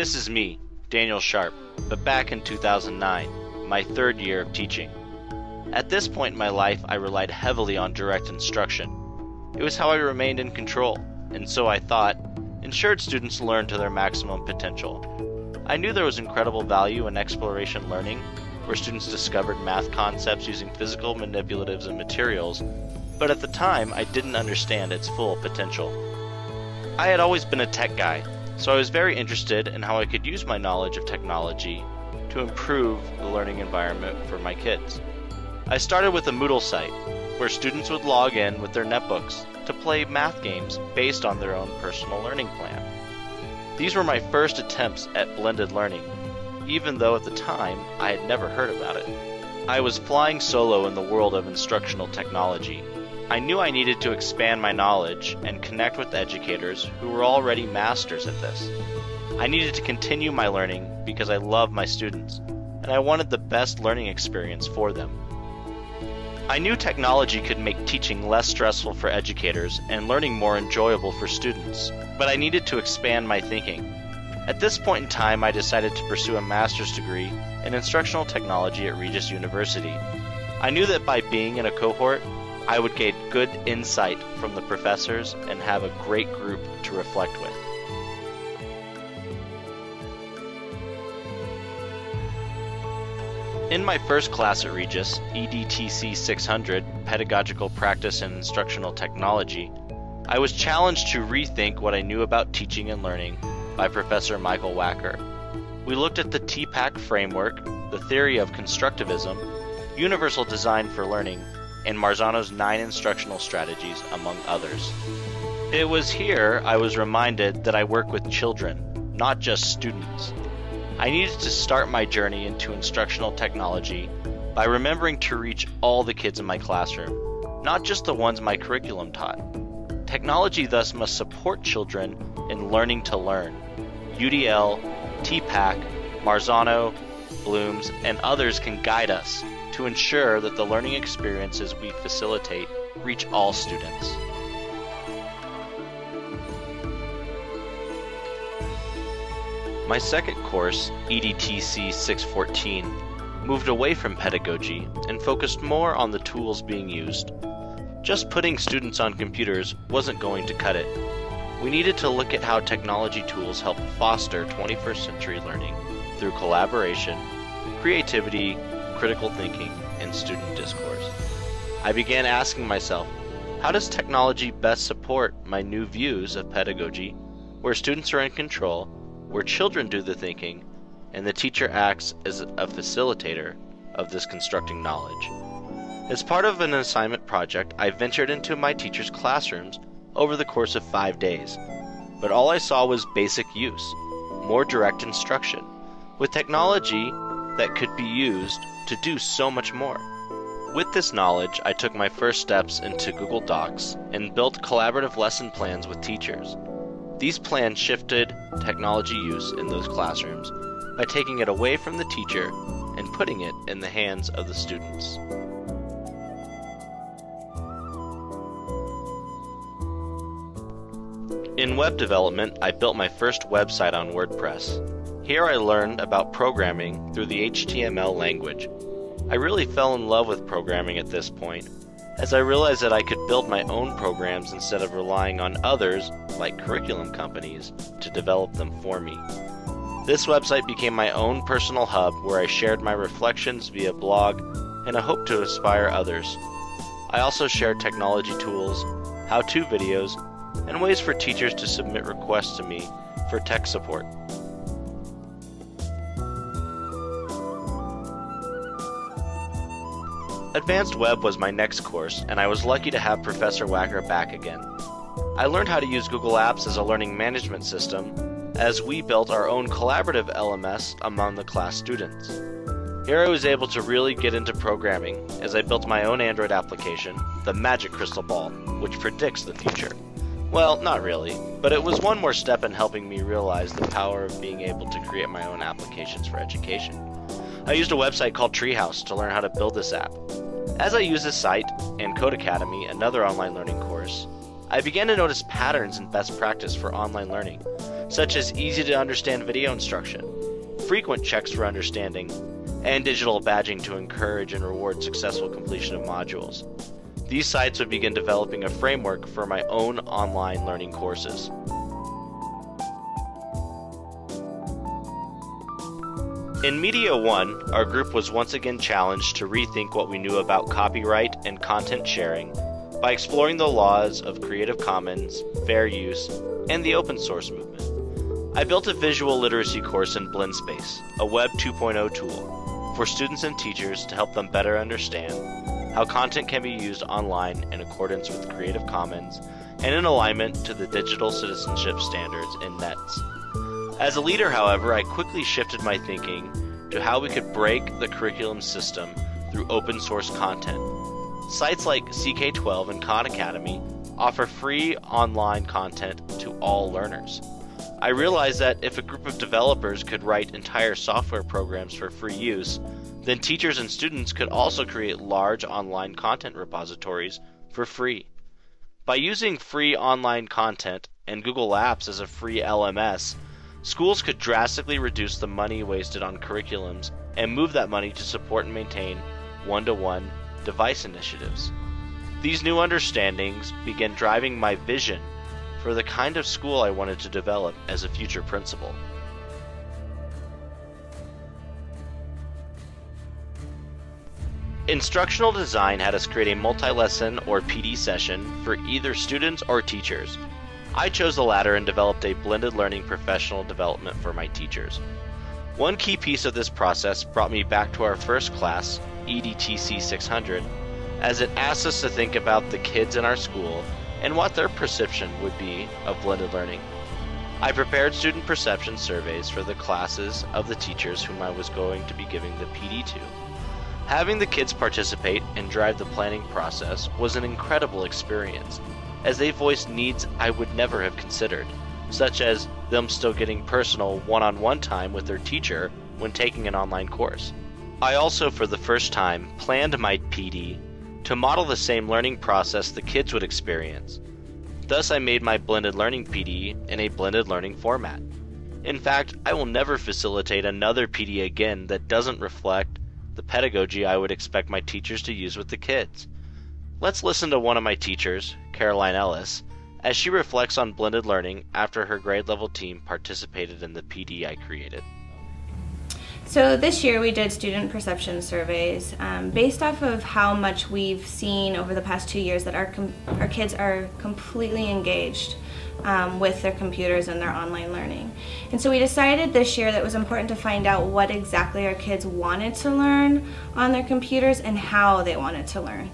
This is me, Daniel Sharp, but back in 2009, my third year of teaching. At this point in my life, I relied heavily on direct instruction. It was how I remained in control, and so I thought, ensured students learn to their maximum potential. I knew there was incredible value in exploration learning, where students discovered math concepts using physical manipulatives and materials, but at the time I didn't understand its full potential. I had always been a tech guy, so I was very interested in how I could use my knowledge of technology to improve the learning environment for my kids. I started with a Moodle site, where students would log in with their netbooks to play math games based on their own personal learning plan. These were my first attempts at blended learning, even though at the time I had never heard about it. I was flying solo in the world of instructional technology. I knew I needed to expand my knowledge and connect with educators who were already masters at this. I needed to continue my learning because I love my students, and I wanted the best learning experience for them. I knew technology could make teaching less stressful for educators and learning more enjoyable for students, but I needed to expand my thinking. At this point in time, I decided to pursue a master's degree in instructional technology at Regis University. I knew that by being in a cohort, I would gain good insight from the professors and have a great group to reflect with. In my first class at Regis, EDTC 600, Pedagogical Practice and Instructional Technology, I was challenged to rethink what I knew about teaching and learning by Professor Michael Wacker. We looked at the TPAC framework, the theory of constructivism, universal design for learning, and Marzano's 9 instructional strategies, among others. It was here I was reminded that I work with children, not just students. I needed to start my journey into instructional technology by remembering to reach all the kids in my classroom, not just the ones my curriculum taught. Technology thus must support children in learning to learn. UDL, TPAC, Marzano, Bloom's, and others can guide us to ensure that the learning experiences we facilitate reach all students. My second course, EDTC 614, moved away from pedagogy and focused more on the tools being used. Just putting students on computers wasn't going to cut it. We needed to look at how technology tools help foster 21st century learning through collaboration, creativity, critical thinking, and student discourse. I began asking myself, how does technology best support my new views of pedagogy, where students are in control, where children do the thinking, and the teacher acts as a facilitator of this constructing knowledge? As part of an assignment project, I ventured into my teachers' classrooms over the course of 5 days, but all I saw was basic use, more direct instruction, with technology that could be used to do so much more. With this knowledge, I took my first steps into Google Docs and built collaborative lesson plans with teachers. These plans shifted technology use in those classrooms by taking it away from the teacher and putting it in the hands of the students. In web development, I built my first website on WordPress. Here I learned about programming through the HTML language. I really fell in love with programming at this point, as I realized that I could build my own programs instead of relying on others, like curriculum companies, to develop them for me. This website became my own personal hub where I shared my reflections via blog and I hope to inspire others. I also shared technology tools, how-to videos, and ways for teachers to submit requests to me for tech support. Advanced Web was my next course, and I was lucky to have Professor Wacker back again. I learned how to use Google Apps as a learning management system, as we built our own collaborative LMS among the class students. Here I was able to really get into programming, as I built my own Android application, the Magic Crystal Ball, which predicts the future. Well, not really, but it was one more step in helping me realize the power of being able to create my own applications for education. I used a website called Treehouse to learn how to build this app. As I used this site and Code Academy, another online learning course, I began to notice patterns and best practice for online learning, such as easy-to-understand video instruction, frequent checks for understanding, and digital badging to encourage and reward successful completion of modules. These sites would begin developing a framework for my own online learning courses. In Media 1, our group was once again challenged to rethink what we knew about copyright and content sharing by exploring the laws of Creative Commons, fair use, and the open source movement. I built a visual literacy course in BlendSpace, a Web 2.0 tool, for students and teachers to help them better understand how content can be used online in accordance with Creative Commons and in alignment to the digital citizenship standards in NETs. As a leader, however, I quickly shifted my thinking to how we could break the curriculum system through open source content. Sites like CK12 and Khan Academy offer free online content to all learners. I realized that if a group of developers could write entire software programs for free use, then teachers and students could also create large online content repositories for free. By using free online content and Google Apps as a free LMS, schools could drastically reduce the money wasted on curriculums and move that money to support and maintain one-to-one device initiatives. These new understandings began driving my vision for the kind of school I wanted to develop as a future principal. Instructional design had us create a multi-lesson or PD session for either students or teachers. I chose the latter and developed a blended learning professional development for my teachers. One key piece of this process brought me back to our first class, EDTC 600, as it asked us to think about the kids in our school and what their perception would be of blended learning. I prepared student perception surveys for the classes of the teachers whom I was going to be giving the PD to. Having the kids participate and drive the planning process was an incredible experience, as they voiced needs I would never have considered, such as them still getting personal one-on-one time with their teacher when taking an online course. I also, for the first time, planned my PD to model the same learning process the kids would experience. Thus, I made my blended learning PD in a blended learning format. In fact, I will never facilitate another PD again that doesn't reflect the pedagogy I would expect my teachers to use with the kids. Let's listen to one of my teachers, Caroline Ellis, as she reflects on blended learning after her grade level team participated in the PD I created. So this year we did student perception surveys based off of how much we've seen over the past 2 years that our kids are completely engaged with their computers and their online learning. And so we decided this year that it was important to find out what exactly our kids wanted to learn on their computers and how they wanted to learn,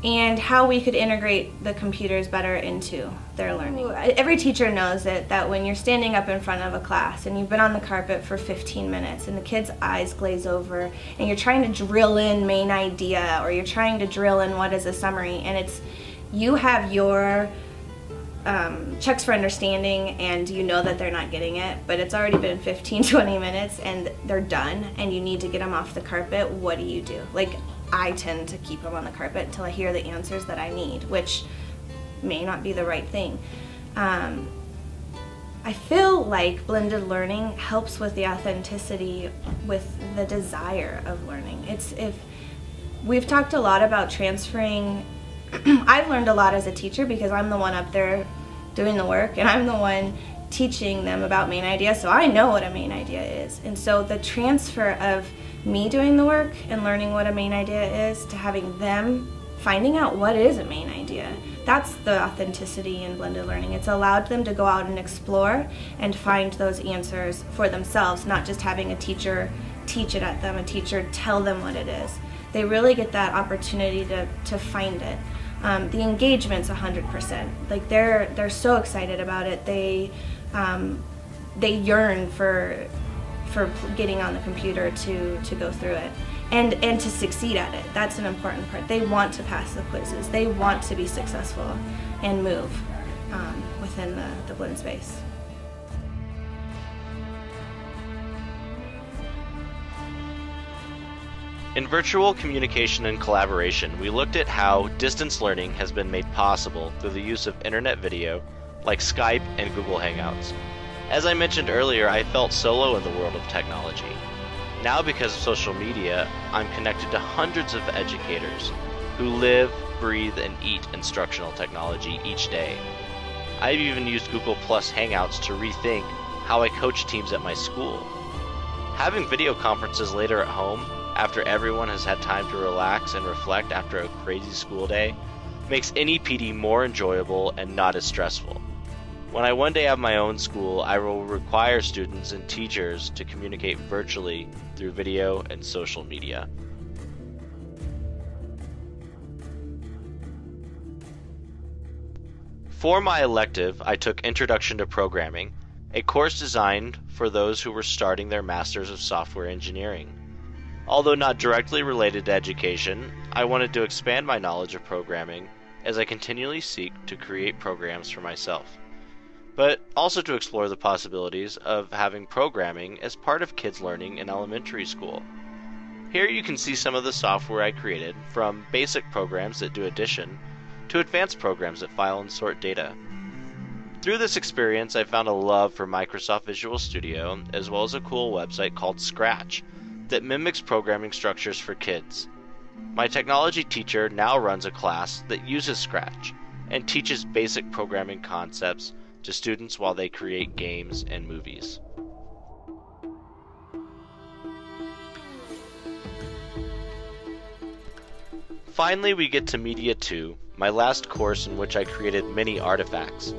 and how we could integrate the computers better into their learning. Every teacher knows that when you're standing up in front of a class and you've been on the carpet for 15 minutes and the kids' eyes glaze over and you're trying to drill in main idea, or you're trying to drill in what is a summary, and it's you have your checks for understanding and you know that they're not getting it, but it's already been 15-20 minutes and they're done and you need to get them off the carpet. What do? Like, I tend to keep them on the carpet until I hear the answers that I need, which may not be the right thing. I feel like blended learning helps with the authenticity, with the desire of learning. We've talked a lot about transferring. I've learned a lot as a teacher because I'm the one up there doing the work and I'm the one teaching them about main idea, so I know what a main idea is. And so the transfer of me doing the work and learning what a main idea is to having them finding out what is a main idea, that's the authenticity in blended learning. It's allowed them to go out and explore and find those answers for themselves, not just having a teacher teach it at them, a teacher tell them what it is. They really get that opportunity to find it. The engagement's 100%. Like, they're so excited about it. They yearn for getting on the computer to go through it and to succeed at it. That's an important part. They want to pass the quizzes. They want to be successful and move within the blend space. In virtual communication and collaboration, we looked at how distance learning has been made possible through the use of internet video like Skype and Google Hangouts. As I mentioned earlier, I felt solo in the world of technology. Now, because of social media, I'm connected to hundreds of educators who live, breathe, and eat instructional technology each day. I've even used Google Plus Hangouts to rethink how I coach teams at my school. Having video conferences later at home, after everyone has had time to relax and reflect after a crazy school day, makes any PD more enjoyable and not as stressful. When I one day have my own school, I will require students and teachers to communicate virtually through video and social media. For my elective, I took Introduction to Programming, a course designed for those who were starting their Masters of Software Engineering. Although not directly related to education, I wanted to expand my knowledge of programming as I continually seek to create programs for myself, but also to explore the possibilities of having programming as part of kids' learning in elementary school. Here you can see some of the software I created, from basic programs that do addition to advanced programs that file and sort data. Through this experience, I found a love for Microsoft Visual Studio, as well as a cool website called Scratch that mimics programming structures for kids. My technology teacher now runs a class that uses Scratch and teaches basic programming concepts to students while they create games and movies. Finally, we get to Media 2, my last course in which I created many artifacts.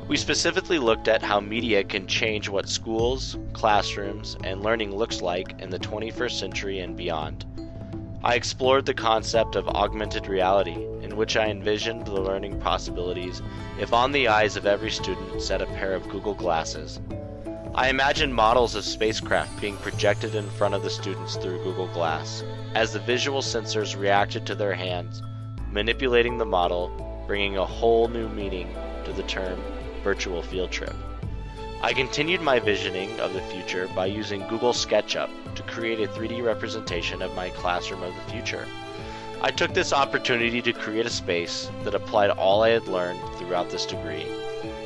We specifically looked at how media can change what schools, classrooms, and learning looks like in the 21st century and beyond. I explored the concept of augmented reality, in which I envisioned the learning possibilities if on the eyes of every student set a pair of Google Glasses. I imagined models of spacecraft being projected in front of the students through Google Glass, as the visual sensors reacted to their hands, manipulating the model, bringing a whole new meaning to the term virtual field trip. I continued my visioning of the future by using Google SketchUp to create a 3D representation of my classroom of the future. I took this opportunity to create a space that applied all I had learned throughout this degree,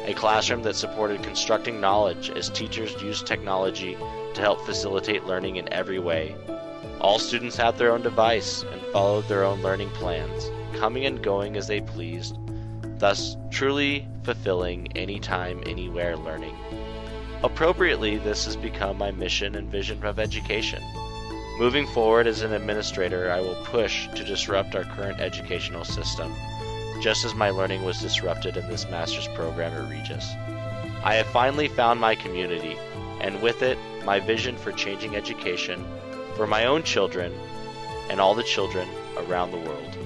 a classroom that supported constructing knowledge as teachers used technology to help facilitate learning in every way. All students had their own device and followed their own learning plans, coming and going as they pleased, thus truly fulfilling anytime, anywhere learning. Appropriately, this has become my mission and vision of education. Moving forward as an administrator, I will push to disrupt our current educational system, just as my learning was disrupted in this master's program at Regis. I have finally found my community, and with it, my vision for changing education for my own children and all the children around the world.